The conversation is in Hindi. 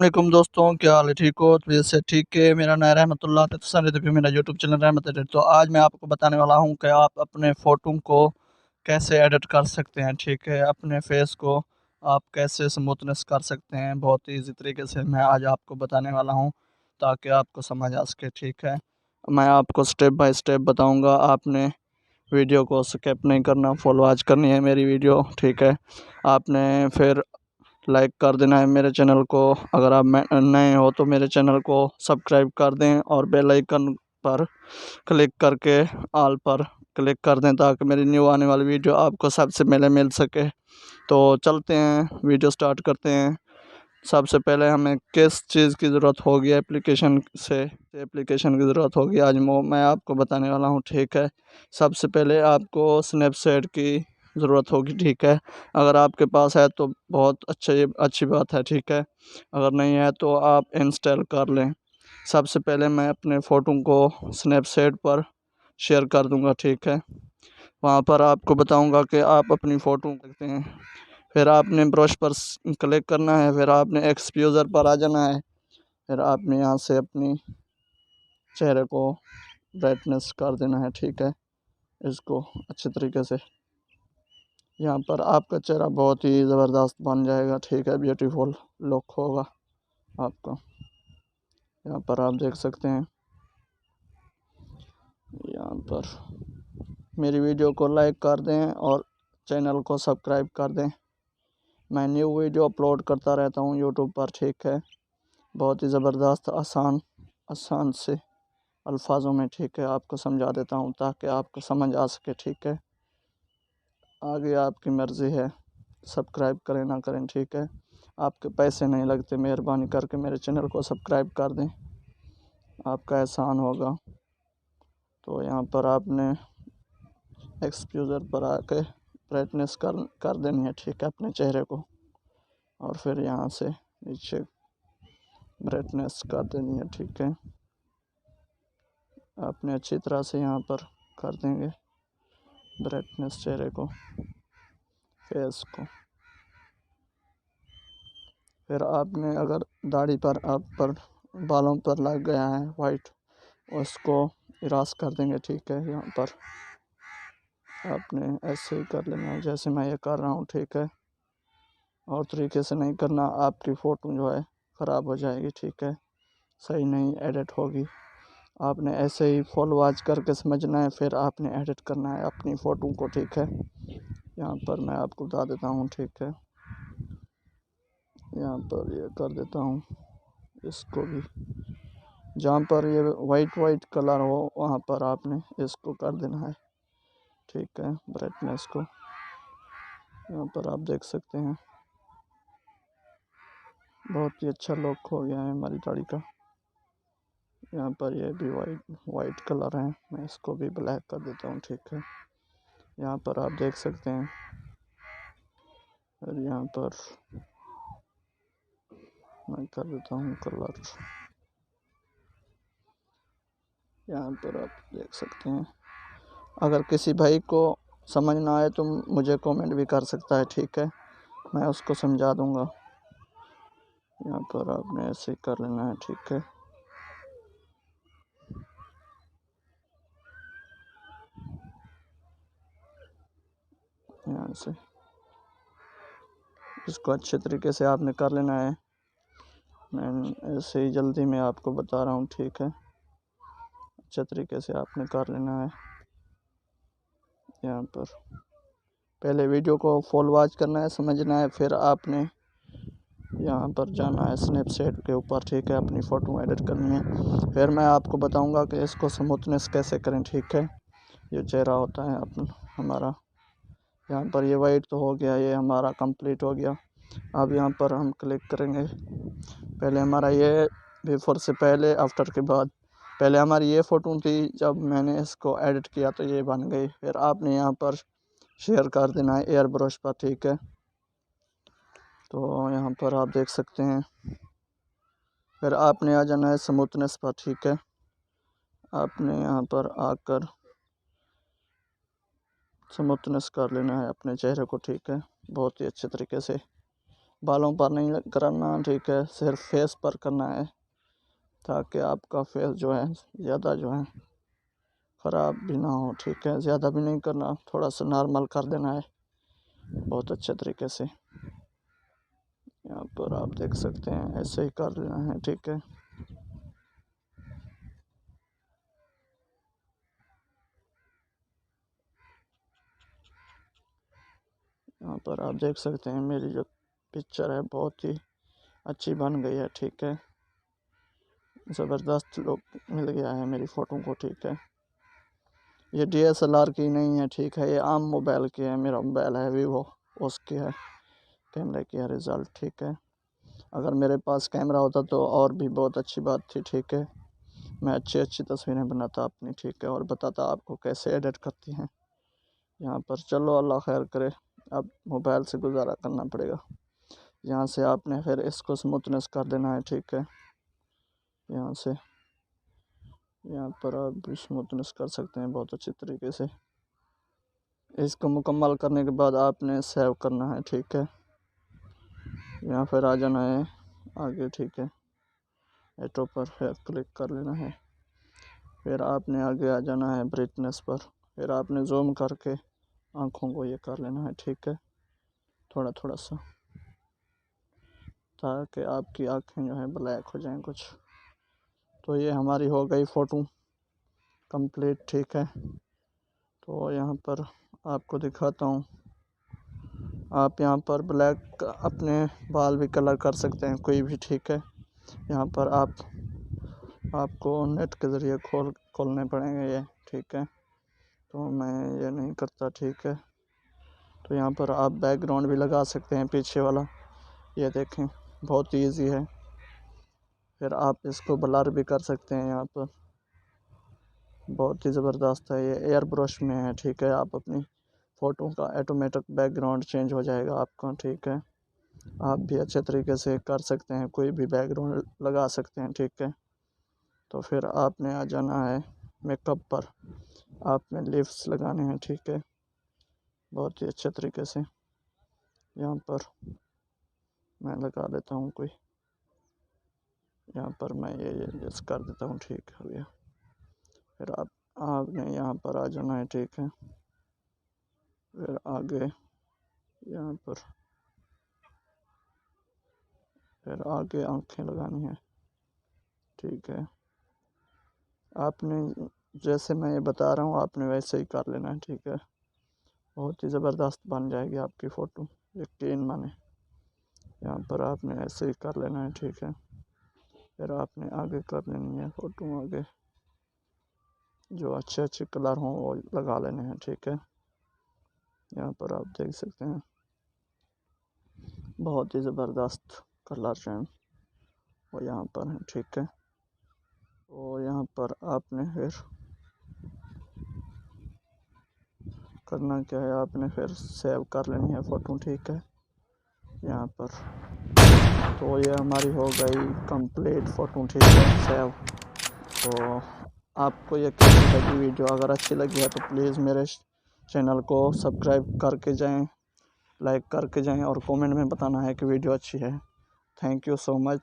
वालेकुम दोस्तों, क्या हाल है? ठीक हो? तो से ठीक है। मेरा नाम रहमतुल्लाह है, मेरा यूट्यूब चैनल रहमत है। तो आज मैं आपको बताने वाला हूं कि आप अपने फ़ोटो को कैसे एडिट कर सकते हैं। ठीक है, अपने फेस को आप कैसे स्मूथनेस कर सकते हैं, बहुत ही ईजी तरीके से मैं आज आपको बताने वाला हूं ताकि आपको समझ आ सके। ठीक है, मैं आपको स्टेप बाय स्टेप बताऊंगा। आपने वीडियो को स्किप नहीं करना, फुल वॉच करनी है मेरी वीडियो। ठीक है, आपने फिर लाइक कर देना है मेरे चैनल को। अगर आप नए हो तो मेरे चैनल को सब्सक्राइब कर दें और बेल आइकन पर क्लिक करके ऑल पर क्लिक कर दें ताकि मेरी न्यू आने वाली वीडियो आपको सबसे पहले मिल सके। तो चलते हैं, वीडियो स्टार्ट करते हैं। सबसे पहले हमें किस चीज़ की ज़रूरत होगी, एप्लीकेशन से एप्लीकेशन की ज़रूरत होगी आज मैं आपको बताने वाला हूँ। ठीक है, सबसे पहले आपको स्नैपसीड की ज़रूरत होगी। ठीक है, अगर आपके पास है तो बहुत अच्छी बात है। ठीक है, अगर नहीं है तो आप इंस्टॉल कर लें। सबसे पहले मैं अपने फ़ोटो को स्नैपसीड पर शेयर कर दूंगा। ठीक है, वहाँ पर आपको बताऊंगा कि आप अपनी फ़ोटो देखते हैं। फिर आपने ब्रश पर क्लिक करना है, फिर आपने एक्सपोजर पर आ जाना है। फिर आपने यहाँ से अपनी चेहरे को ब्राइटनेस कर देना है। ठीक है, इसको अच्छे तरीके से यहाँ पर आपका चेहरा बहुत ही ज़बरदस्त बन जाएगा। ठीक है, ब्यूटीफुल लुक होगा आपका। यहाँ पर आप देख सकते हैं। यहाँ पर मेरी वीडियो को लाइक कर दें और चैनल को सब्सक्राइब कर दें। मैं न्यू वीडियो अपलोड करता रहता हूँ यूट्यूब पर। ठीक है, बहुत ही ज़बरदस्त आसान से अल्फाजों में। ठीक है, आपको समझा देता हूँ ताकि आपको समझ आ सके। ठीक है, आगे आपकी मर्ज़ी है, सब्सक्राइब करें ना करें। ठीक है, आपके पैसे नहीं लगते, मेहरबानी करके मेरे चैनल को सब्सक्राइब कर दें, आपका एहसान होगा। तो यहाँ पर आपने एक्सपोजर पर आके ब्राइटनेस कर देनी है। ठीक है, अपने चेहरे को, और फिर यहाँ से नीचे ब्राइटनेस कर देनी है। ठीक है, आपने अच्छी तरह से यहाँ पर कर देंगे ब्राइटनेस चेहरे को, फेस को। फिर आपने अगर दाढ़ी पर आप पर बालों पर लग गया है वाइट, उसको इरास कर देंगे। ठीक है, यहाँ पर आपने ऐसे ही कर लेना है जैसे मैं ये कर रहा हूँ। ठीक है, और तरीके से नहीं करना, आपकी फ़ोटो जो है ख़राब हो जाएगी। ठीक है, सही नहीं एडिट होगी। आपने ऐसे ही फुल वॉच करके समझना है, फिर आपने एडिट करना है अपनी फ़ोटो को। ठीक है, यहाँ पर मैं आपको बता देता हूँ। ठीक है, यहाँ पर ये कर देता हूँ, इसको भी जहाँ पर ये वाइट कलर हो वहाँ पर आपने इसको कर देना है। ठीक है, ब्राइटनेस को यहाँ पर आप देख सकते हैं। बहुत ही अच्छा लुक हो गया है हमारी दाढ़ी का। यहाँ पर ये भी वाइट कलर है, मैं इसको भी ब्लैक कर देता हूँ। ठीक है, यहाँ पर आप देख सकते हैं। और यहाँ पर मैं कर देता हूँ कलर, यहाँ पर आप देख सकते हैं। अगर किसी भाई को समझ ना आए तो मुझे कमेंट भी कर सकता है। ठीक है, मैं उसको समझा दूँगा। यहाँ पर आपने ऐसे ही कर लेना है। ठीक है, यहाँ से इसको अच्छे तरीके से आपने कर लेना है। मैं ऐसे ही जल्दी में आपको बता रहा हूँ। ठीक है, अच्छे तरीके से आपने कर लेना है। यहाँ पर पहले वीडियो को फुल वॉच करना है, समझना है, फिर आपने यहाँ पर जाना है स्नैपसीड के ऊपर। ठीक है, अपनी फ़ोटो एडिट करनी है। फिर मैं आपको बताऊँगा कि इसको स्मूथनेस कैसे करें। ठीक है, ये चेहरा होता है अपना हमारा। यहाँ पर ये वाइट तो हो गया, ये हमारा कंप्लीट हो गया। अब यहाँ पर हम क्लिक करेंगे। पहले हमारा ये बिफोर से पहले, आफ्टर के बाद। पहले हमारी ये फ़ोटो थी, जब मैंने इसको एडिट किया तो ये बन गई। फिर आपने यहाँ पर शेयर कर देना है एयर ब्रश पर। ठीक है, तो यहाँ पर आप देख सकते हैं। फिर आपने आ जाना है स्मूथनेस पर। ठीक है, आपने यहाँ पर आकर स्मूथनेस कर लेना है अपने चेहरे को। ठीक है, बहुत ही अच्छे तरीके से बालों पर नहीं करना, ठीक है, सिर्फ फेस पर करना है, ताकि आपका फेस जो है ज़्यादा जो है ख़राब भी ना हो, ठीक है। ज़्यादा भी नहीं करना, थोड़ा सा नॉर्मल कर देना है बहुत अच्छे तरीके से। यहाँ पर आप देख सकते हैं ऐसे ही कर लेना है, ठीक है। यहाँ पर आप देख सकते हैं मेरी जो पिक्चर है बहुत ही अच्छी बन गई है, ठीक है। ज़बरदस्त लुक मिल गया है मेरी फ़ोटो को, ठीक है। ये DSLR की नहीं है, ठीक है, ये आम मोबाइल की है। मेरा मोबाइल है वीवो, उसकी है कैमरे की है रिज़ल्ट, ठीक है। अगर मेरे पास कैमरा होता तो और भी बहुत अच्छी बात थी, ठीक है। मैं अच्छी अच्छी तस्वीरें बनाता अपनी, ठीक है, और बताता आपको कैसे एडिट करती हैं। यहाँ पर चलो अल्लाह खैर करे, अब मोबाइल से गुजारा करना पड़ेगा। यहाँ से आपने फिर इसको स्मूथनेस कर देना है, ठीक है। यहाँ से यहाँ पर आप भी स्मूथनेस कर सकते हैं बहुत अच्छी तरीके से। इसको मुकम्मल करने के बाद आपने सेव करना है, ठीक है। यहाँ फिर आ जाना है आगे, ठीक है, एटो पर फिर क्लिक कर लेना है। फिर आपने आगे आ जाना है ब्राइटनेस पर, फिर आपने जूम करके आँखों को ये कर लेना है, ठीक है, थोड़ा थोड़ा सा, ताकि आपकी आँखें जो है ब्लैक हो जाएं कुछ। तो ये हमारी हो गई फ़ोटो कंप्लीट, ठीक है। तो यहाँ पर आपको दिखाता हूँ, आप यहाँ पर ब्लैक अपने बाल भी कलर कर सकते हैं कोई भी, ठीक है। यहाँ पर आपको नेट के ज़रिए खोलने पड़ेंगे ये, ठीक है, तो मैं ये नहीं करता, ठीक है। तो यहाँ पर आप बैकग्राउंड भी लगा सकते हैं पीछे वाला, ये देखें बहुत इजी है। फिर आप इसको ब्लर भी कर सकते हैं, यहाँ पर बहुत ही ज़बरदस्त है, ये एयर ब्रश में है, ठीक है। आप अपनी फ़ोटो का ऑटोमेटिक बैकग्राउंड चेंज हो जाएगा आपका, ठीक है। आप भी अच्छे तरीके से कर सकते हैं, कोई भी बैकग्राउंड लगा सकते हैं, ठीक है। तो फिर आपने आ जाना है मेकअप पर, आपने लिप्स लगाने हैं, ठीक है, बहुत ही अच्छे तरीके से। यहाँ पर मैं लगा लेता हूँ कोई, यहाँ पर मैं ये जैसे कर देता हूँ, ठीक है भैया। फिर आपने यहाँ पर आ जाना है, ठीक है। फिर आगे यहाँ पर फिर आगे आँखें लगानी है, ठीक है। आपने जैसे मैं ये बता रहा हूँ आपने वैसे ही कर लेना है, ठीक है। बहुत ही ज़बरदस्त बन जाएगी आपकी फ़ोटो, यकीन माने। यहाँ पर आपने ऐसे ही कर लेना है, ठीक है। फिर आपने आगे कर लेनी है फ़ोटो, आगे जो अच्छे अच्छे कलर हों वो लगा लेने हैं, ठीक है। यहाँ पर आप देख सकते हैं बहुत ही ज़बरदस्त कलर जो हैं वो यहाँ पर हैं, ठीक है। और यहाँ पर आपने फिर करना क्या है, आपने फिर सेव कर लेनी है फ़ोटो, ठीक है। यहाँ पर तो ये हमारी हो गई कंप्लीट फ़ोटो, ठीक है, सेव। तो आपको ये कैसी लगी वीडियो? अगर अच्छी लगी है तो प्लीज़ मेरे चैनल को सब्सक्राइब करके जाएं, लाइक करके जाएं और कमेंट में बताना है कि वीडियो अच्छी है। Thank you so much.